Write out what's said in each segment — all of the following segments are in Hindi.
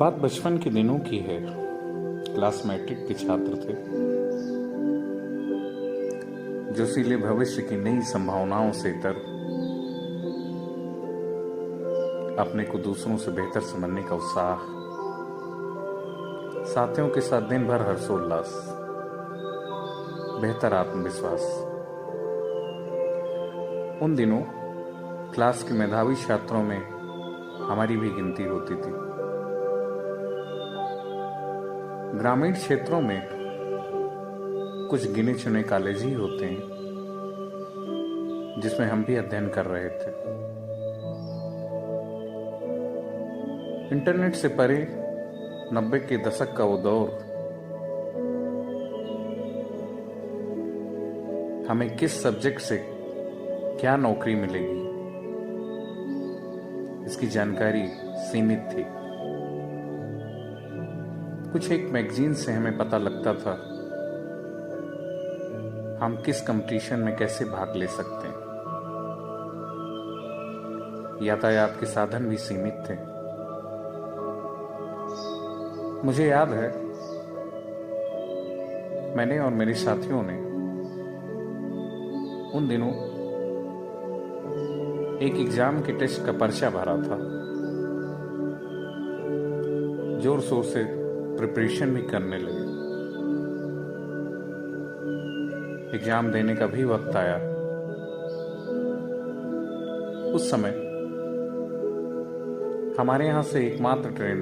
बात बचपन के दिनों की है। क्लास मैट्रिक के छात्र थे, जोशीले भविष्य की नई संभावनाओं से तर अपने को दूसरों से बेहतर समझने का उत्साह, साथियों के साथ दिन भर हर्षोल्लास, बेहतर आत्मविश्वास। उन दिनों क्लास के मेधावी छात्रों में हमारी भी गिनती होती थी। ग्रामीण क्षेत्रों में कुछ गिने चुने कॉलेज ही होते हैं जिसमें हम भी अध्ययन कर रहे थे। इंटरनेट से परे 90 के दशक का वो दौर हमें किस सब्जेक्ट से क्या नौकरी मिलेगी इसकी जानकारी सीमित थी। कुछ एक मैगजीन से हमें पता लगता था हम किस कंपटीशन में कैसे भाग ले सकते हैं। यातायात के साधन भी सीमित थे। मुझे याद है मैंने और मेरे साथियों ने उन दिनों एक एग्जाम के टेस्ट का पर्चा भरा था। जोर शोर से प्रिपरेशन भी करने लगे। एग्जाम देने का भी वक्त आया। उस समय हमारे यहां से एकमात्र ट्रेन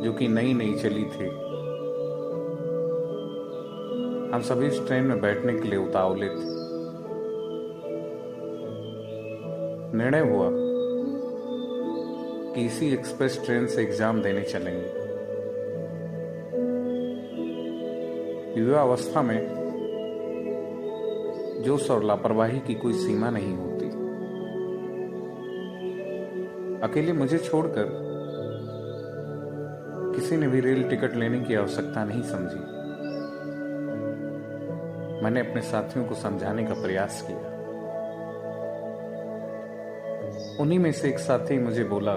जो कि नई नई चली थी, हम सभी इस ट्रेन में बैठने के लिए उतावले थे। निर्णय हुआ कि इसी एक्सप्रेस ट्रेन से एग्जाम देने चलेंगे। युवा अवस्था में जोश और लापरवाही की कोई सीमा नहीं होती। अकेले मुझे छोड़कर किसी ने भी रेल टिकट लेने की आवश्यकता नहीं समझी। मैंने अपने साथियों को समझाने का प्रयास किया। उन्हीं में से एक साथी मुझे बोला,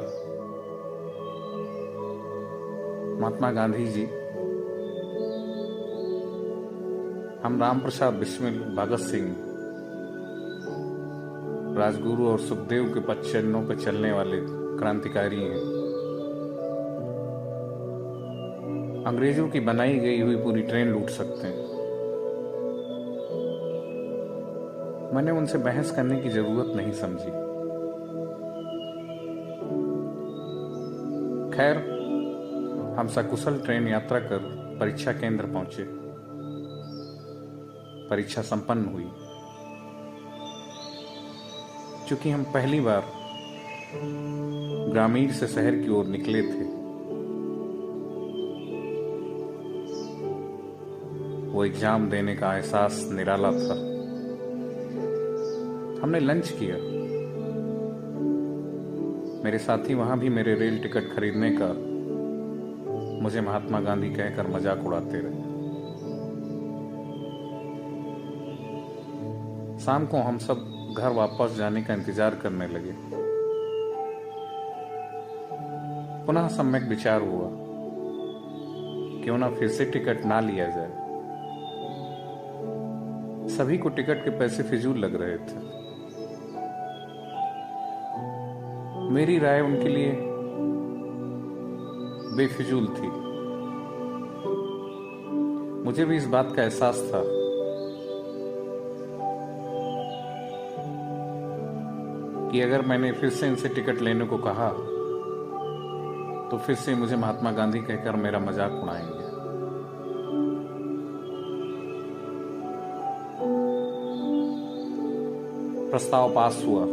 महात्मा गांधी जी, हम राम प्रसाद बिस्मिल, भगत सिंह, राजगुरु और सुखदेव के पद चिन्हों पर चलने वाले क्रांतिकारी हैं। अंग्रेजों की बनाई गई हुई पूरी ट्रेन लूट सकते हैं। मैंने उनसे बहस करने की जरूरत नहीं समझी। खैर, हम सकुशल ट्रेन यात्रा कर परीक्षा केंद्र पहुंचे। परीक्षा संपन्न हुई। चूंकि हम पहली बार ग्रामीण से शहर की ओर निकले थे, वो एग्जाम देने का एहसास निराला था। हमने लंच किया। मेरे साथी वहां भी मेरे रेल टिकट खरीदने का मुझे महात्मा गांधी कहकर मजाक उड़ाते रहे। शाम को हम सब घर वापस जाने का इंतजार करने लगे। पुनः सम्यक विचार हुआ, क्यों ना फिर से टिकट ना लिया जाए। सभी को टिकट के पैसे फिजूल लग रहे थे। मेरी राय उनके लिए बेफिजूल थी। मुझे भी इस बात का एहसास था कि अगर मैंने फिर से इनसे टिकट लेने को कहा तो फिर से मुझे महात्मा गांधी कहकर मेरा मजाक उड़ाएंगे। प्रस्ताव पास हुआ।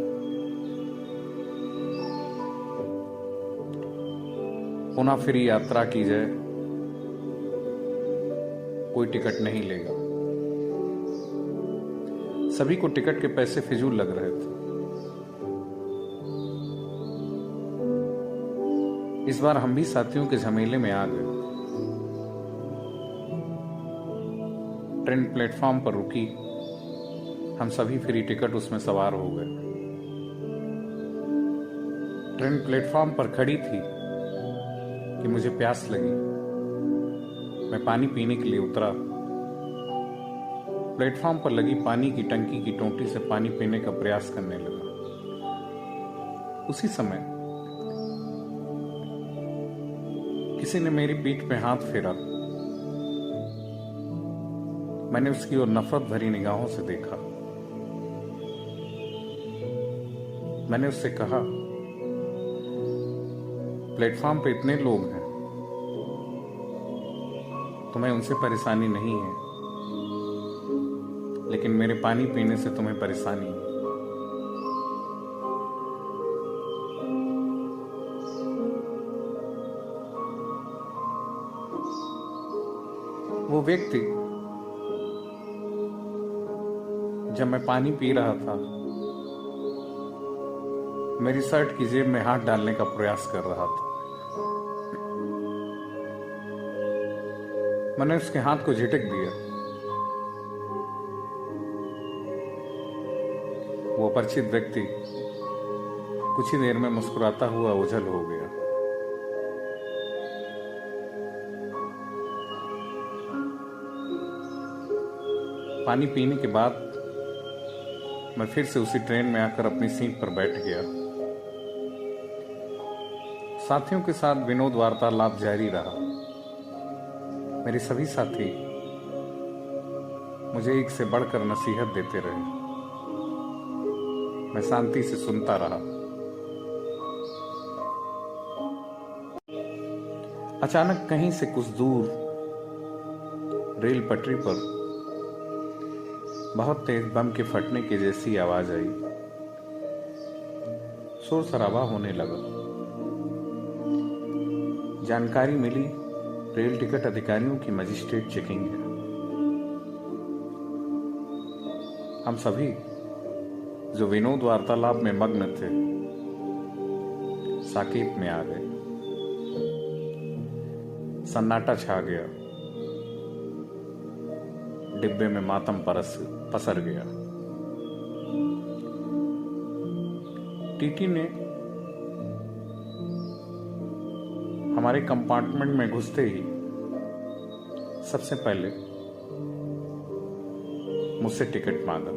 पुनः फिर यात्रा की जाए। कोई टिकट नहीं लेगा। सभी को टिकट के पैसे फिजूल लग रहे थे। इस बार हम भी साथियों के झमेले में आ गए। ट्रेन प्लेटफॉर्म पर रुकी। हम सभी फ्री टिकट उसमें सवार हो गए। ट्रेन प्लेटफॉर्म पर खड़ी थी कि मुझे प्यास लगी। मैं पानी पीने के लिए उतरा। प्लेटफॉर्म पर लगी पानी की टंकी की टोंटी से पानी पीने का प्रयास करने लगा। उसी समय किसी ने मेरी पीठ पे हाथ फेरा। मैंने उसकी ओर नफरत भरी निगाहों से देखा। मैंने उससे कहा, प्लेटफॉर्म पे इतने लोग हैं, तुम्हें उनसे परेशानी नहीं है, लेकिन मेरे पानी पीने से तुम्हें परेशानी है। वो व्यक्ति जब मैं पानी पी रहा था, मेरी शर्ट की जेब में हाथ डालने का प्रयास कर रहा था। मैंने उसके हाथ को झिटक दिया। वो अपरिचित व्यक्ति कुछ ही देर में मुस्कुराता हुआ ओझल हो गया। पानी पीने के बाद मैं फिर से उसी ट्रेन में आकर अपनी सीट पर बैठ गया। साथियों के साथ विनोद वार्तालाप जारी रहा। मेरे सभी साथी मुझे एक से बढ़कर नसीहत देते रहे। मैं शांति से सुनता रहा। अचानक कहीं से कुछ दूर रेल पटरी पर बहुत तेज बम के फटने की जैसी आवाज आई। शोर शराबा होने लगा। जानकारी मिली, रेल टिकट अधिकारियों की मजिस्ट्रेट चेकिंग है। हम सभी जो विनोद वार्तालाप में मग्न थे, साकेत में आ गए। सन्नाटा छा गया। डिब्बे में मातम पसर गया। टीटी ने हमारे कंपार्टमेंट में घुसते ही सबसे पहले मुझसे टिकट मांगा।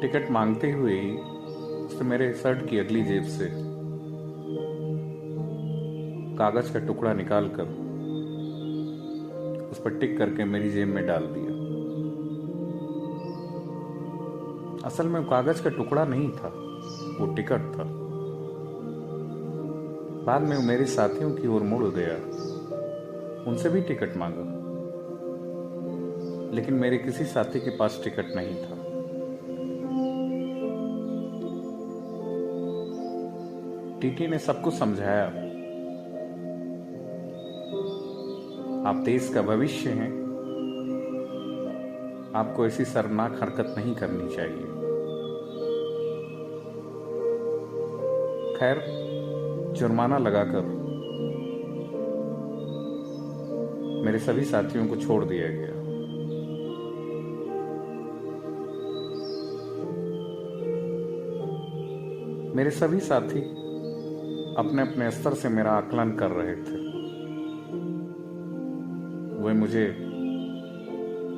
टिकट मांगते हुए ही उसने मेरे शर्ट की अगली जेब से कागज का टुकड़ा निकालकर उस पर टिक करके मेरी जेब में डाल दिया। असल में वो कागज का टुकड़ा नहीं था, वो टिकट था। बाद में वो मेरे साथियों की ओर मुड़ गया। उनसे भी टिकट मांगा, लेकिन मेरे किसी साथी के पास टिकट नहीं था। टीटी ने सबको समझाया, आप देश का भविष्य हैं, आपको ऐसी शर्मनाक हरकत नहीं करनी चाहिए। खैर, जुर्माना लगाकर मेरे सभी साथियों को छोड़ दिया गया। मेरे सभी साथी अपने अपने स्तर से मेरा आकलन कर रहे थे। वे मुझे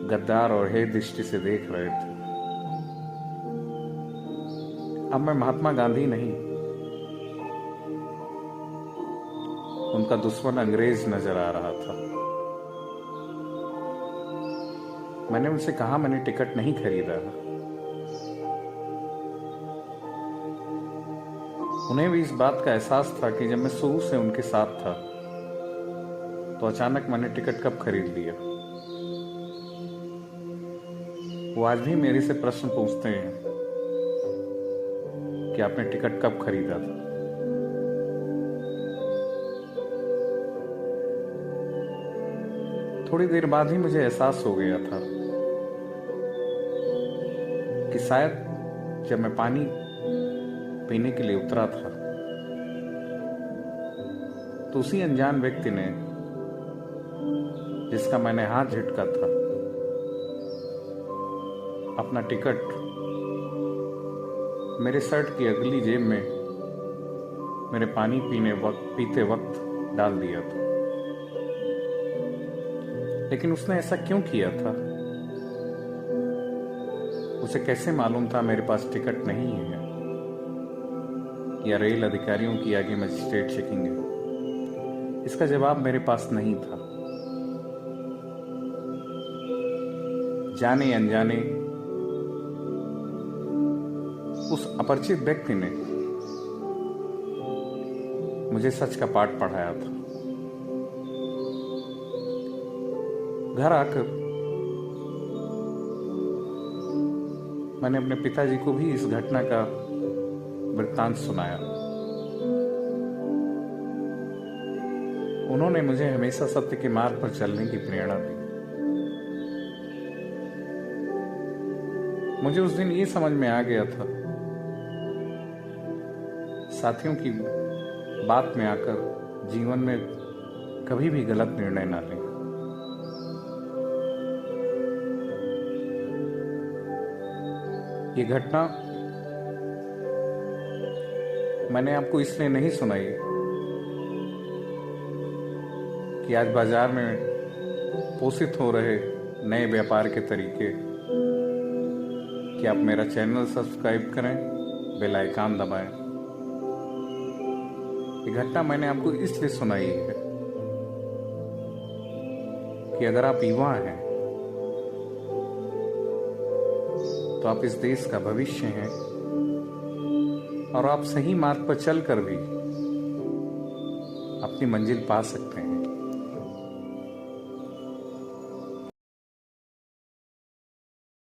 गद्दार और हे दृष्टि से देख रहे थे। अब मैं महात्मा गांधी नहीं, उनका दुश्मन अंग्रेज नजर आ रहा था। मैंने उनसे कहा, मैंने टिकट नहीं खरीदा। उन्हें भी इस बात का एहसास था कि जब मैं शुरू से उनके साथ था तो अचानक मैंने टिकट कब खरीद लिया। वो आज भी मेरे से प्रश्न पूछते हैं कि आपने टिकट कब खरीदा था। थोड़ी देर बाद ही मुझे एहसास हो गया था कि शायद जब मैं पानी पीने के लिए उतरा था तो उसी अनजान व्यक्ति ने, जिसका मैंने हाथ झटका था, अपना टिकट मेरे शर्ट की अगली जेब में मेरे पानी पीते वक्त डाल दिया था। लेकिन उसने ऐसा क्यों किया था? उसे कैसे मालूम था मेरे पास टिकट नहीं है, या रेल अधिकारियों की आगे मजिस्ट्रेट चेकिंग है? इसका जवाब मेरे पास नहीं था। जाने अनजाने उस अपरिचित व्यक्ति ने मुझे सच का पाठ पढ़ाया था। घर आकर मैंने अपने पिताजी को भी इस घटना का वृत्तांत सुनाया। उन्होंने मुझे हमेशा सत्य के मार्ग पर चलने की प्रेरणा दी। मुझे उस दिन ये समझ में आ गया था, साथियों की बात में आकर जीवन में कभी भी गलत निर्णय ना लें। ये घटना मैंने आपको इसलिए नहीं सुनाई कि आज बाजार में पोषित हो रहे नए व्यापार के तरीके कि आप मेरा चैनल सब्सक्राइब करें, बेल आइकन दबाएं। ये घटना मैंने आपको इसलिए सुनाई है कि अगर आप युवा हैं तो आप इस देश का भविष्य हैं, और आप सही मार्ग पर चलकर भी अपनी मंजिल पा सकते हैं।